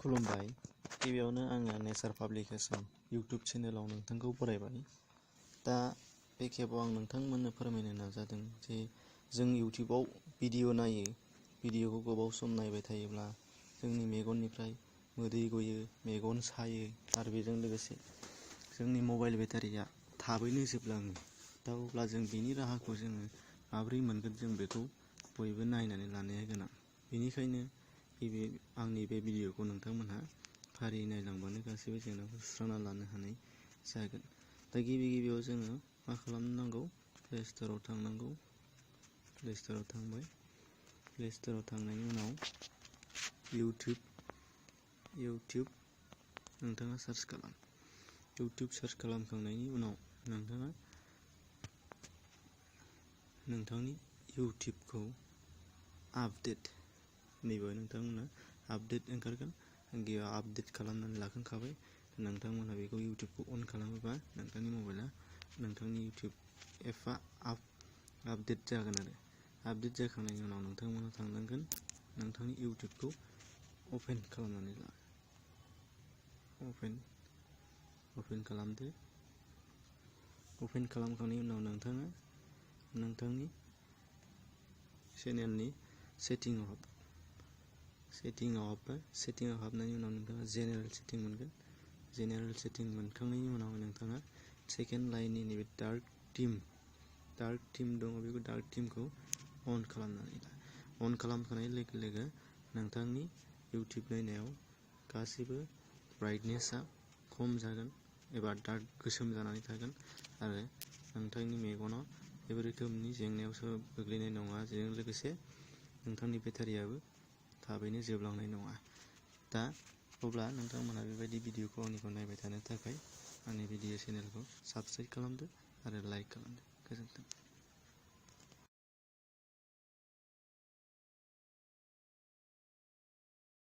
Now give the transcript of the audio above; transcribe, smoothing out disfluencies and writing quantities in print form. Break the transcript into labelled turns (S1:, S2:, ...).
S1: खुलुमबाय। गिबियावनो आङो नेचार पाब्लिकेसन इउटुब चेनेलाव नोंथांखौ बरायबाय। दा बे खेबाव आं नोंथांमोननो फोरमायनो नाजादों जे जों इउटुबाव भिडिअ नायो, भिडिअखौ गोबाव सम नायबाय थायोब्ला जोंनि मेगननिफ्राय मोदै गयो, मेगन सायो आरो बेजों लोगोसे जोंनि मबाइल बेटारिया थाबैनो जोबलाङो। दा अब्ला जों बेनि राहाखौ जोङो माबोरै मोनगोन, जों बेखौ बयबो नायनानै लानाया गोनां। बेनिखायनो आंनि बे भिडिअखौ नोंथांमोनहा फारियै नायलांबानो गासैबो जेंनाखौ सुस्रांना लानो हानाय जागोन। दा गिबियाव जोङो मा खालामनांगौ? प्ले स्ट'राव थांनांगौ। प्ले स्ट'राव थांबाय। प्ले स्ट'राव थांनायनि उनाव इउटुब नोंथाङा सार्च खालाम। इउटुब सार्च खालामखांनायनि उनाव नोंथाङा नोंथांनि इउटुबखौ आपडेट, नैबे नोंथांमोना आपडेट ओंखारगोन। गिबियाव आपडेट खालामनानै लाखांखाबाय। नोंथांमोनहा बेखौ इउटुबखौ अन खालामोबा नोंथांनि मबाइला, नोंथांनि इउटुब एपआ आपडेट जागोन आरो आपडेट जाखांनायनि उनाव नोंथांमोनहा थांनांगोन, नोंथांनि इउटुबखौ अपेन खालामनानै ला। अपेन खालामदो। अपेन खालामखांनायनि उनाव नोंथाङा नोंथांनि चेनेलनि सेटिंआव हाबबाय। सेटिंआव हाबनायनि उनाव नोंथाङा जेनेरेल सेटिं मोनगोन। जेनेरेल सेटिं मोनखांनायनि उनाव नोंथाङा सेकेन्ड लाइननि नैबे डार्क थिम दङ, बेखौ डार्क थिमखौ अन खालामनानै ला। अन खालामखांनाय लोगो लोगो नोंथांनि इउटुब नायनायाव गासैबो ब्राइटनेसआ खम जागोन एबा डार्क गोसोम जानानै थागोन आरो नोंथांनि मेगनाव जेबो रोखोमनि जेंनायावसो गोग्लैनाय नङा। बेजों लोगोसे नोंथांनि बेटारियाबो थाबैनो जोबलांनाय नङा। दा अब्ला नोंथांमोनहा बेबायदि भिडिअखौ आंनिखौ नायबाय थानो थाखाय आंनि भिडिअ चेनेलखौ साबस्क्राइब खालामदो आरो लाइक खालामदो। गोजोन्थों।